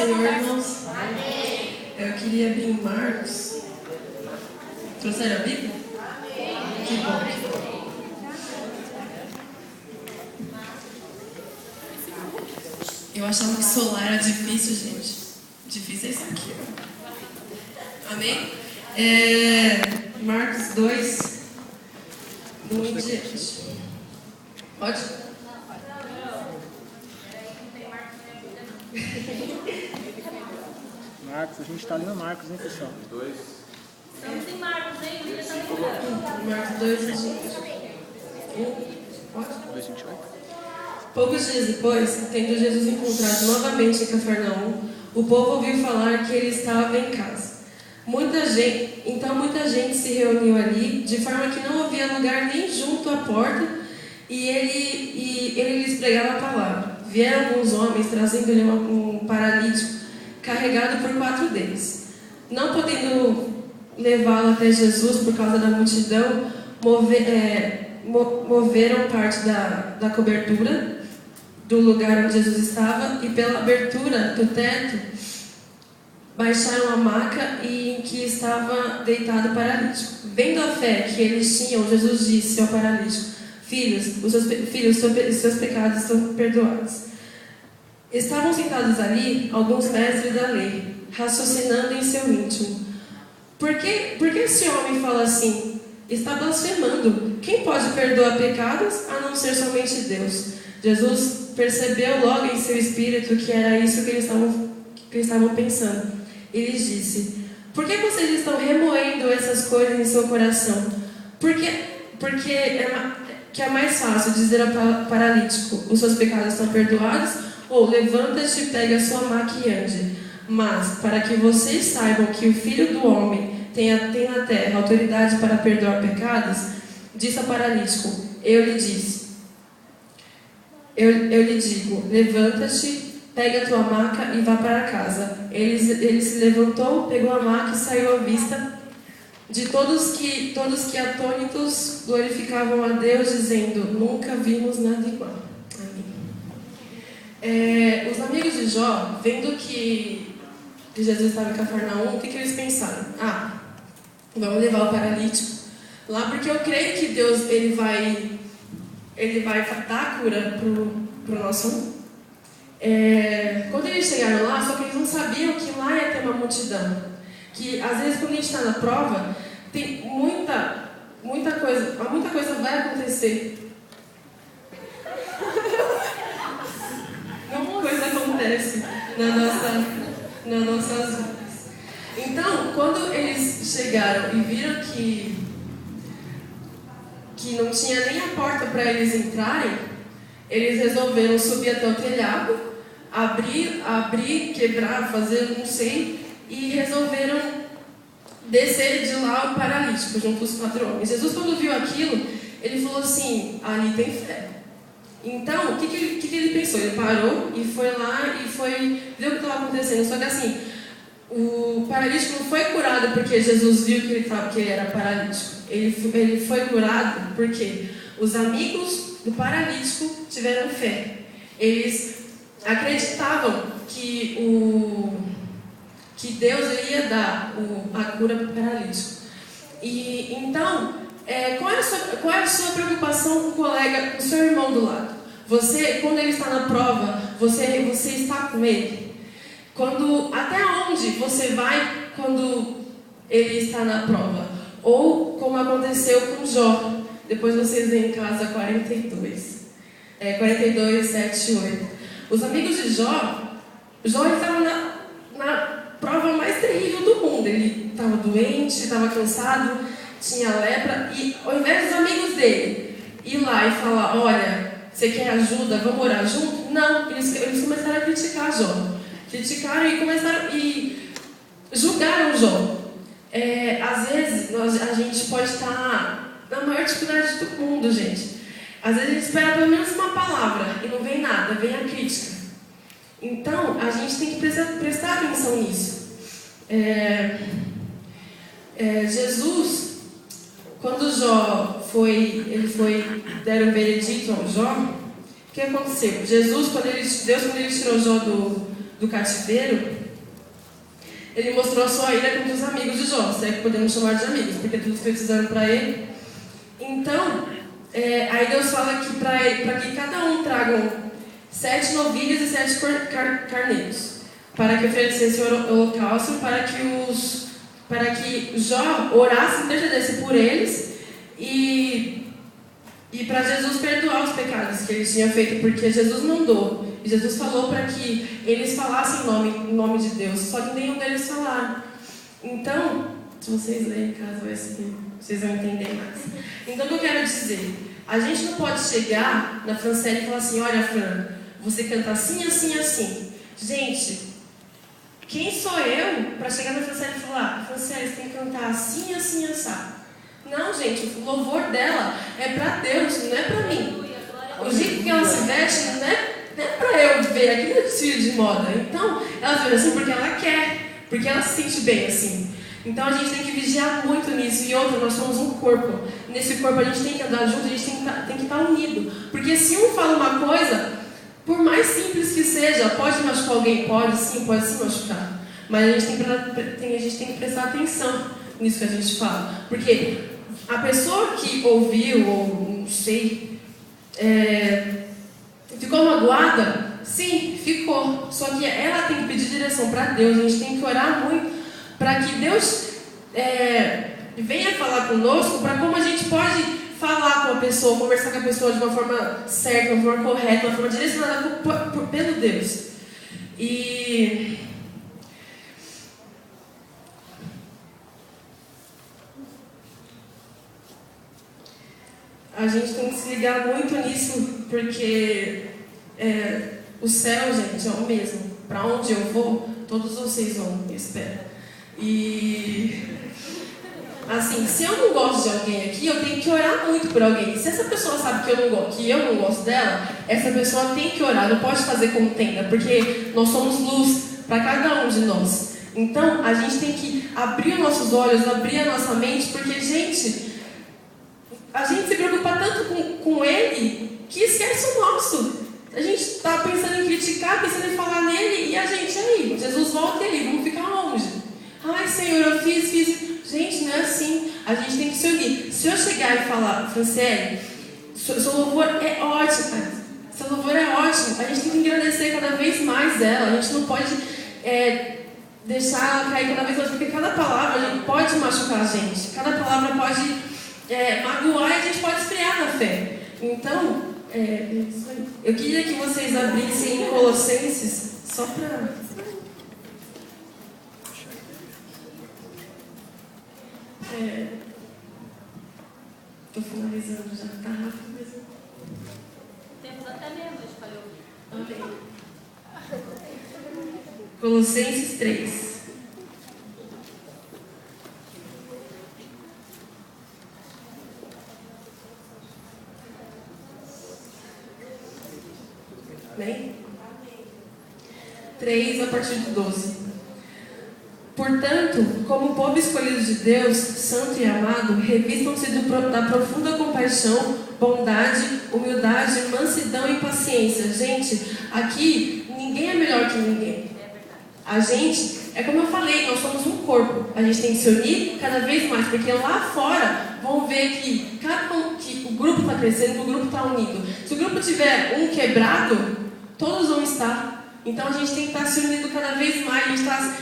Senhor, irmãos? Eu queria abrir em Marcos. Trouxeram a Bíblia? Que bom. Eu achava que solar era difícil, gente. Difícil é isso aqui. Amém? Marcos 2, do 1 em diante. Pode? Marcos, a gente está ali no Marcos, hein, pessoal? Estamos em Marcos, hein? Marcos 2, 1. Pode? 2:28. Poucos dias depois, tendo Jesus encontrado novamente em Cafarnaum, o povo ouviu falar que ele estava em casa. Muita gente se reuniu ali, de forma que não havia lugar nem junto à porta, e ele lhes pregava a palavra. Vieram alguns homens, trazendo-lhe um paralítico, carregado por 4 deles. Não podendo levá-lo até Jesus por causa da multidão, moveram parte da cobertura do lugar onde Jesus estava, e pela abertura do teto baixaram a maca em que estava deitado o paralítico. Vendo a fé que eles tinham, Jesus disse ao paralítico: Filhos, os seus pecados estão perdoados. Estavam sentados ali alguns mestres da lei, raciocinando em seu íntimo: Por que esse homem fala assim? Está blasfemando. Quem pode perdoar pecados a não ser somente Deus? Jesus percebeu logo em seu espírito que era isso que eles estavam pensando. Ele disse: Por que vocês estão remoendo essas coisas em seu coração? Porque é mais fácil dizer ao paralítico: os seus pecados estão perdoados, ou levanta-te, pega a sua maca e ande. Mas, para que vocês saibam que o Filho do Homem tem na terra autoridade para perdoar pecados, disse ao paralítico: Eu lhe digo, levanta-te, pega a tua maca e vá para casa. Ele se levantou, pegou a maca e saiu à vista de todos que atônitos glorificavam a Deus, dizendo: Nunca vimos nada igual. Amém. Os amigos de Jó, vendo que Jesus estava em Cafarnaum, o que eles pensaram? Vamos levar o paralítico lá, porque eu creio que Deus ele vai dar a cura para o nosso mundo. Quando eles chegaram lá, só que eles não sabiam que lá ia ter uma multidão. Que às vezes quando a gente está na prova, tem muita coisa vai acontecer. Muita coisa acontece nas nossas vidas. Então, quando eles chegaram e viram que não tinha nem a porta para eles entrarem, eles resolveram subir até o telhado, abrir, quebrar, fazer, não sei, e resolveram descer de lá o paralítico junto com os 4 homens. Jesus, quando viu aquilo, ele falou assim: ali tem fé. Então, o que ele pensou? Ele parou e foi lá e viu o que estava acontecendo. Só que assim, o paralítico não foi curado porque Jesus viu que ele era paralítico. Ele foi curado porque os amigos do paralítico tiveram fé. Eles acreditavam que Deus ia dar a cura para o paralítico. E então, qual é a sua preocupação com o colega, com o seu irmão do lado? Você, quando ele está na prova, você está com ele? Até onde você vai quando ele está na prova? Ou como aconteceu com Jó. Depois vocês veem em casa 42, 7 e 8. Os amigos de Jó estava na prova mais terrível do mundo. Ele estava doente, estava cansado, tinha lepra. E ao invés dos amigos dele ir lá e falar: olha, você quer ajuda, vamos orar junto? Não, eles começaram a criticar Jó. Criticaram e julgaram Jó. Às vezes a gente pode estar na maior dificuldade do mundo, gente. Às vezes a gente espera pelo menos uma palavra e não vem nada, vem a crítica. Então a gente tem que prestar atenção nisso. Jesus, quando deram o veredito ao Jó, o que aconteceu? Deus, quando ele tirou Jó do cativeiro, ele mostrou a sua ira contra os amigos de Jó, se é que podemos chamar de amigos, porque tudo que eles fizeram para ele. Então, aí Deus fala que para que cada um tragam 7 novilhas e 7 carneiros, para que oferecesse o holocausto, para que Jó orasse e intercedesse por eles e para Jesus perdoar os pecados que eles tinham feito, porque Jesus mandou. E Jesus falou para que eles falassem em nome de Deus, só que nenhum deles falaram. Então, se vocês lerem em casa, vocês vão entender mais. Então, o que eu quero dizer? A gente não pode chegar na Franciele e falar assim: olha, Fran, você canta assim, assim, assim. Gente, quem sou eu para chegar na Franciele e falar: Franciele, você tem que cantar assim, assim, assado? Não, gente, o louvor dela é para Deus, não é para mim. O jeito que ela se veste não é para eu ver, aquilo é desfile de moda. Então, ela fez assim porque ela quer, porque ela se sente bem assim. Então, a gente tem que vigiar muito nisso. E outra, nós somos um corpo. Nesse corpo, a gente tem que andar junto, a gente tem que estar unido. Porque se um fala uma coisa, por mais simples que seja, pode machucar alguém? Pode sim machucar. Mas a gente tem que prestar atenção nisso que a gente fala. Porque a pessoa que ouviu, ou não sei, ficou magoada? Sim, ficou. Só que ela tem que pedir direção para Deus. A gente tem que orar muito para que Deus venha falar conosco, para como a gente pode falar com a pessoa, conversar com a pessoa de uma forma certa, de uma forma correta, de uma forma direcionada pelo Deus. E a gente tem que se ligar muito nisso, porque o céu, gente, é o mesmo. Para onde eu vou, todos vocês vão, eu espero. E assim, se eu não gosto de alguém aqui, eu tenho que orar muito por alguém. Se essa pessoa sabe que eu não gosto dela, essa pessoa tem que orar, não pode fazer contenda, porque nós somos luz para cada um de nós. Então, a gente tem que abrir os nossos olhos, abrir a nossa mente, porque, gente, a gente se preocupa tanto com ele que esquece o nosso. A gente está pensando em criticar, pensando em falar nele, e a gente aí, Jesus volta ele, vamos ficar longe. Ai, Senhor, eu fiz. Gente, não é assim. A gente tem que se unir. Se eu chegar e falar: Franciele, seu louvor é ótimo, seu louvor é ótimo, a gente tem que agradecer cada vez mais ela. A gente não pode deixar ela cair cada vez mais, porque cada palavra pode machucar a gente. Cada palavra pode magoar e a gente pode esfriar na fé. Então, eu queria que vocês abrissem em Colossenses, só para... Estou finalizando já, tá rápido mesmo. Temos até meia-noite para ouvir. Amém. Colossenses 3. Amém? 3 a partir do 12. Portanto, como povo escolhido de Deus, santo e amado, revistam-se da profunda compaixão, bondade, humildade, mansidão e paciência. Gente, aqui ninguém é melhor que ninguém. A gente, como eu falei, nós somos um corpo. A gente tem que se unir cada vez mais, porque lá fora vão ver que o grupo está crescendo, que o grupo está unido. Se o grupo tiver um quebrado, todos vão estar. Então a gente tem que estar se unindo cada vez mais. A gente está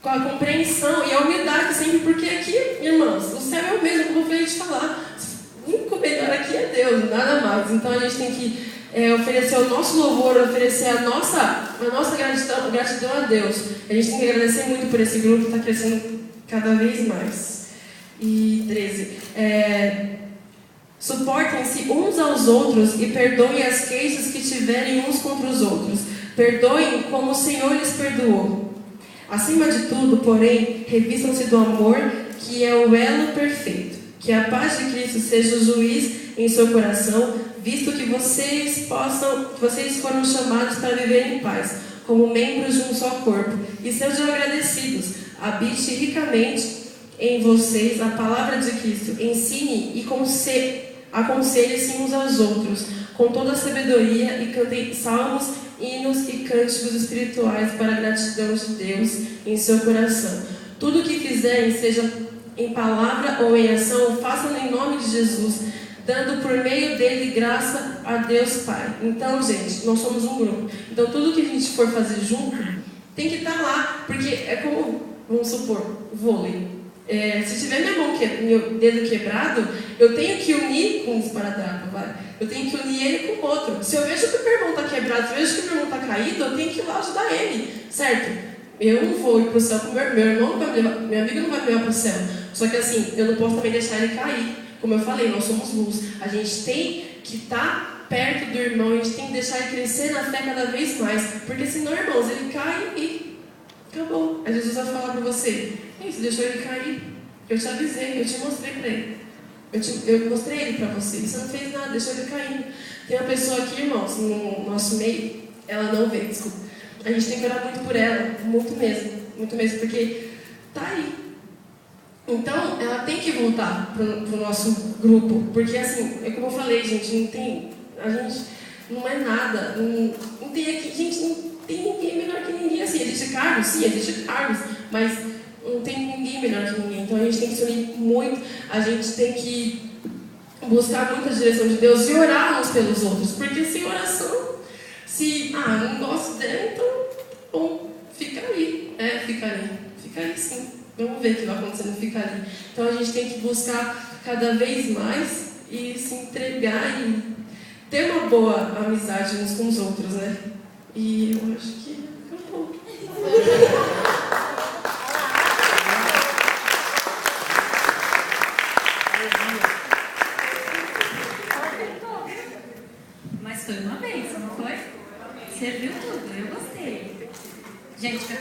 com a compreensão e a humildade sempre, porque aqui, irmãos, o céu é o mesmo, como eu falei de falar. O único melhor aqui é Deus, nada mais. Então a gente tem que oferecer o nosso louvor, oferecer a nossa gratidão a Deus. A gente tem que agradecer muito por esse grupo que está crescendo cada vez mais. E 13. Suportem-se uns aos outros e perdoem as queixas que tiverem uns contra os outros. Perdoem como o Senhor lhes perdoou. Acima de tudo, porém, revistam-se do amor, que é o elo perfeito. Que a paz de Cristo seja o juiz em seu coração, visto que vocês foram chamados para viver em paz, como membros de um só corpo. E sejam agradecidos. Habite ricamente em vocês a palavra de Cristo. Ensine e aconselhe-se uns aos outros, com toda a sabedoria, e cantem salmos hinos e cânticos espirituais para a gratidão de Deus em seu coração. Tudo o que fizerem, seja em palavra ou em ação, façam em nome de Jesus, dando por meio dele graça a Deus Pai. Então, gente, nós somos um grupo. Então, tudo que a gente for fazer junto, tem que estar lá. Porque é como, vamos supor, vôlei. Se tiver meu dedo quebrado, eu tenho que unir com o esparadrapo, vai. Eu tenho que unir ele com o outro. Se eu vejo que o meu irmão está quebrado, se eu vejo que o meu irmão está caído, eu tenho que ir lá ajudar ele, certo? Eu não vou ir para o céu com meu irmão, não vai me levar, meu amigo não vai me levar para o céu. Só que assim, eu não posso também deixar ele cair. Como eu falei, nós somos luz. A gente tem que estar perto do irmão, a gente tem que deixar ele crescer na fé cada vez mais. Porque senão, irmãos, ele cai e acabou. Aí Jesus vai falar para você: você deixou ele cair. Eu te avisei, eu te mostrei para ele. Eu mostrei ele para você. Você não fez nada, deixou ele caindo. Tem uma pessoa aqui, irmãos, no nosso meio, ela não veio, desculpa. A gente tem que orar muito por ela, muito mesmo, porque tá aí. Então, ela tem que voltar para o nosso grupo, porque assim, é como eu falei, gente, a gente não é nada, não tem aqui, gente, não tem ninguém melhor que ninguém, assim, existe cargos, sim, existe cargos, mas não tem ninguém melhor que ninguém, então a gente tem que se unir muito, a gente tem que buscar muito a direção de Deus e orar uns pelos outros, porque sem oração, não gosto dela, então, bom, fica aí sim. Vamos ver o que vai acontecer no ficar ali. Então a gente tem que buscar cada vez mais e se entregar e ter uma boa amizade uns com os outros, né? E eu acho que acabou. Mas foi uma vez, não foi? Serviu tudo, eu gostei. Gente,